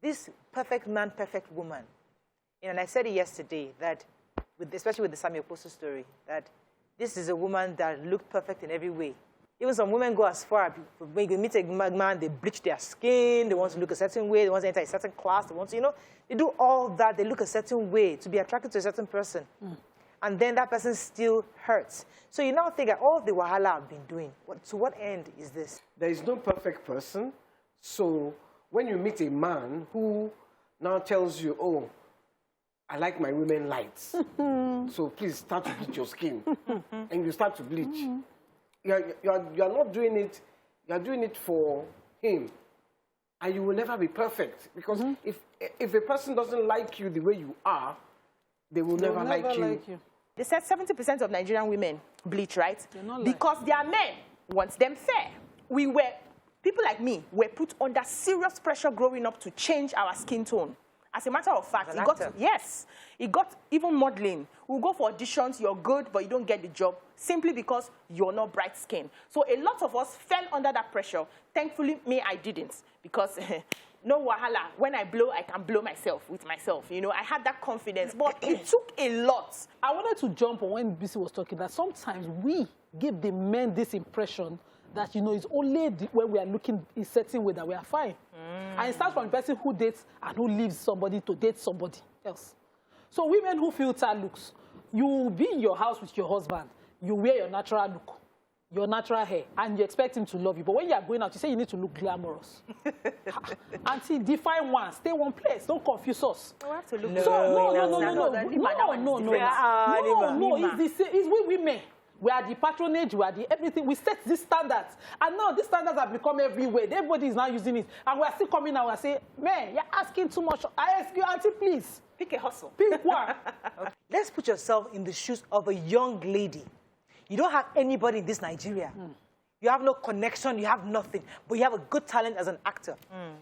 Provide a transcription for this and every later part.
this perfect man, perfect woman. And I said it yesterday, that, especially with the Samuel Poster story, that this is a woman that looked perfect in every way. Even some women go as far, when you meet a man, they bleach their skin, they want to look a certain way, they want to enter a certain class, they want to, they do all that, they look a certain way to be attracted to a certain person. And then that person still hurts. So you now think that all the wahala I've been doing, to what end is this? There is no perfect person. So when you meet a man who now tells you, oh, I like my women light, so please start to bleach your skin, and you start to bleach. You're not doing it, you're doing it for him. And you will never be perfect. Because if a person doesn't like you the way you are, they will never like you. They said 70% of Nigerian women bleach, right? Because their men want them fair. People like me were put under serious pressure growing up to change our skin tone. As a matter of fact, it got even modeling. We'll go for auditions, you're good, but you don't get the job simply because you're not bright skin. So a lot of us fell under that pressure. Thankfully, me, I didn't, because no wahala. When I blow, I can blow myself with myself. I had that confidence, but it took a lot. I wanted to jump on when BC was talking that sometimes we give the men this impression that, it's only when we are looking in a certain way that we are fine. And it starts from the person who dates and who leaves somebody to date somebody else. So women who filter looks, you will be in your house with your husband, you wear your natural look, your natural hair, and you expect him to love you. But when you are going out, you say you need to look glamorous. Auntie, define one, stay one place, don't confuse us. We have to look it's we women. We are the patronage, we are the everything. We set these standards. And now these standards have become everywhere. Everybody is now using it. And we are still coming out and say, man, you're asking too much. I ask you, auntie, please. Pick a hustle. Pick one. Let's put yourself in the shoes of a young lady. You don't have anybody in this Nigeria. You have no connection, you have nothing. But you have a good talent as an actor.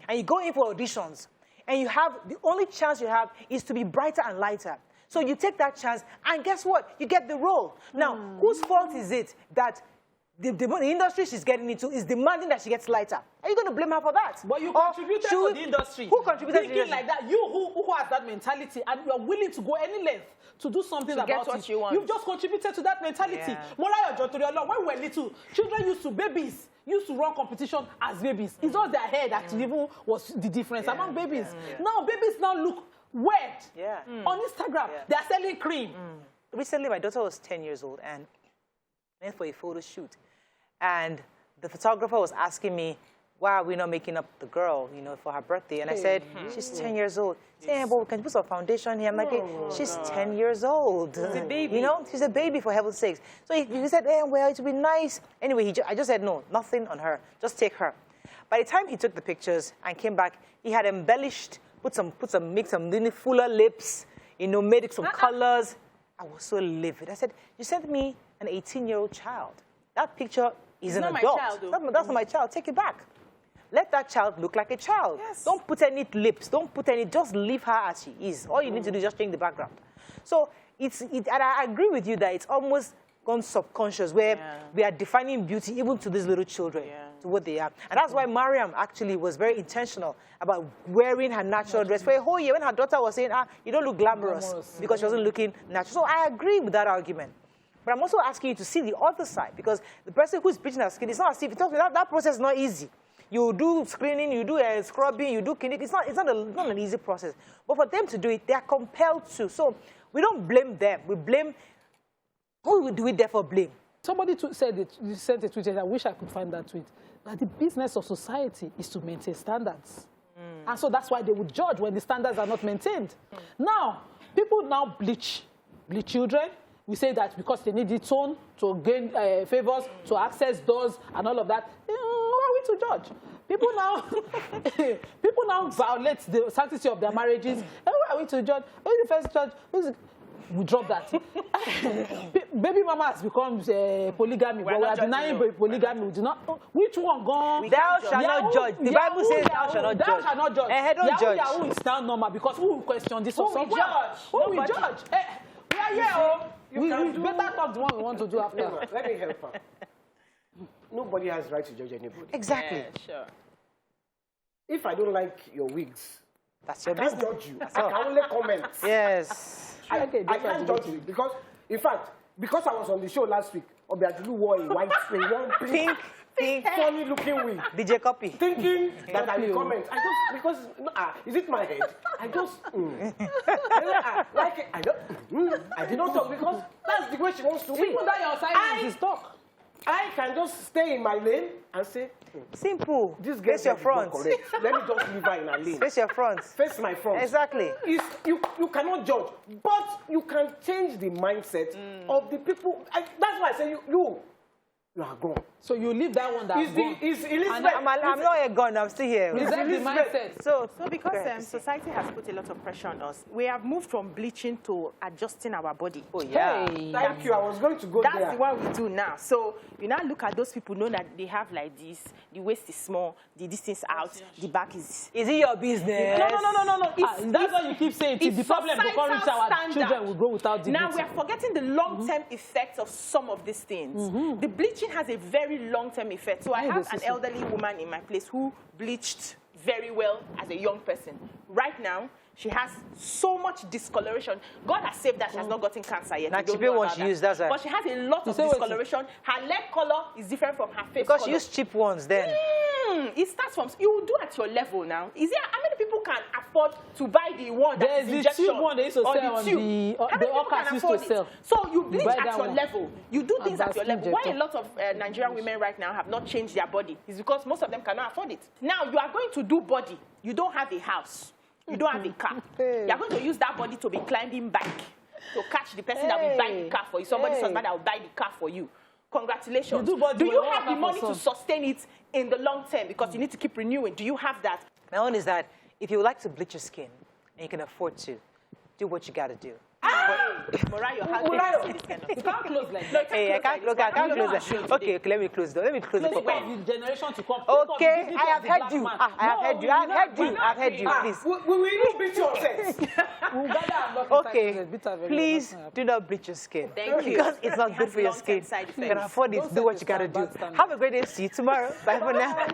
And you go in for auditions. And the only chance you have is to be brighter and lighter. So you take that chance, and guess what? You get the role. Now, whose fault is it that the industry she's getting into is demanding that she gets lighter? Are you going to blame her for that? But you contributed to the industry. Who contributed to the industry? Like that, you who has that mentality, and you are willing to go any length to do something about what you want. You've just contributed to that mentality. When we were little, children used to run competition as babies. It's not their hair that even was the difference among babies. Now, babies now look weird. On Instagram, they are selling cream. Recently, my daughter was 10 years old and went for a photo shoot. And the photographer was asking me, why are we not making up the girl, for her birthday? And I said, she's 10 years old. She said, but can you put some foundation here? I'm like, hey, she's 10 years old. She's a baby. She's a baby, for heaven's sakes. So he said, well, it would be nice. Anyway, I just said, no, nothing on her. Just take her. By the time he took the pictures and came back, he had embellished, make some really fuller lips, made it some colors. I was so livid. I said, you sent me an 18-year-old child. That picture is an adult. That's not my child. Take it back. Let that child look like a child. Yes. Don't put any lips. Just leave her as she is. All you need to do is just change the background. So and I agree with you that it's almost gone subconscious, where we are defining beauty even to these little children, to what they are. And that's why Mariam actually was very intentional about wearing her natural dress for a whole year, when her daughter was saying, you don't look glamorous, because she wasn't looking natural. So I agree with that argument. But I'm also asking you to see the other side, because the person who's bleaching her skin, it's not as if, that process is not easy. You do screening, you do scrubbing, you do clinic. It's not an easy process. But for them to do it, they are compelled to. So we don't blame them. We blame, who do we therefore blame? Somebody sent a tweet, and I wish I could find that tweet, that the business of society is to maintain standards. And so that's why they would judge when the standards are not maintained. Now, people now bleach children. We say that because they need the tone to gain favors, to access doors and all of that. Who are we to judge? People now violate the sanctity of their marriages. Who are we to judge? Who's the first judge? We drop that. Baby mama has become polygamy, but we are denying polygamy. We do not. Which one gone? Thou shalt not judge. The Bible says thou shalt not judge. Thou shall not judge. Don't judge. Yahoo is now normal, because who will question this? Who will judge? Who will judge? We are here. We better talk the one we want to do after. Let me help her. Nobody has the right to judge anybody. Exactly. Yeah, sure. If I don't like your wigs, That's your I can't business. judge you. I can only comment. Yes. I can't judge you because, in fact, because I was on the show last week, Obiajulu wore a white thing, one pink, funny looking wig. DJ Copy. Thinking that I will comment. I just, because, is it my head? I just, like it. I did not talk because that's the way she wants to be. Even that your silence is talk. I can just stay in my lane and say, Simple. this girl Face your is not front. correct. Let me just leave her in her lane. Face your front. Face my front. Exactly. You cannot judge, but you can change the mindset of the people. That's why I say you are gone. So you leave that one that's gone. Is Elizabeth? I'm not a gun. I'm still here. Reserve the mindset. So because society has put a lot of pressure on us, we have moved from bleaching to adjusting our body. Oh yeah. Hey. Thank you. I was going to go That's there. the one we do now. So you now look at those people, know that they have like this, the waist is small, the distance out, the back is... Is it your business? No. That's why you keep saying it's the problem because reach our standard. children will grow without dignity. Now we are forgetting the long-term effects of some of these things. The bleaching has a very long-term effect. So I have an elderly woman in my place who bleached very well as a young person. Right now, she has so much discoloration. God has saved that she has not gotten cancer yet. Like she wants to use that. But she has a lot of discoloration. Her leg color is different from her face Because color. she used cheap ones then. It starts from, you will do at your level now. Is there, how many people can afford to buy the one that There's is the injection? tube one they used to or sell the on tube? the How many people can Orcas used afford to it? sell. So you bleach buy at that your one. level. You do things at your Basket level. Why a injector. lot of Nigerian women right now have not changed their body is because most of them cannot afford it. Now you are going to do body. You don't have a house. You don't have a car. You are going to use that body to be climbing back to catch the person that will buy the car for you. Somebody's husband that will buy the car for you. Congratulations. You do you have the money to sustain it in the long term because you need to keep renewing? Do you have that? My own is that if you would like to bleach your skin and you can afford to, do what you got to do. Morayo, how do you say this kind of You can't close like No, that. Hey, I can't close that. Okay, let me close the. Let me close the. Think of the generation to come. Okay, I have heard you. I have heard you. I've heard you. Please. We will even beat your sense. Okay, please do not bleach your skin. Thank you. Because it's not good for your skin. Side You can effects. afford it. Do what you got to do. Have a great day. See you tomorrow. Bye for now.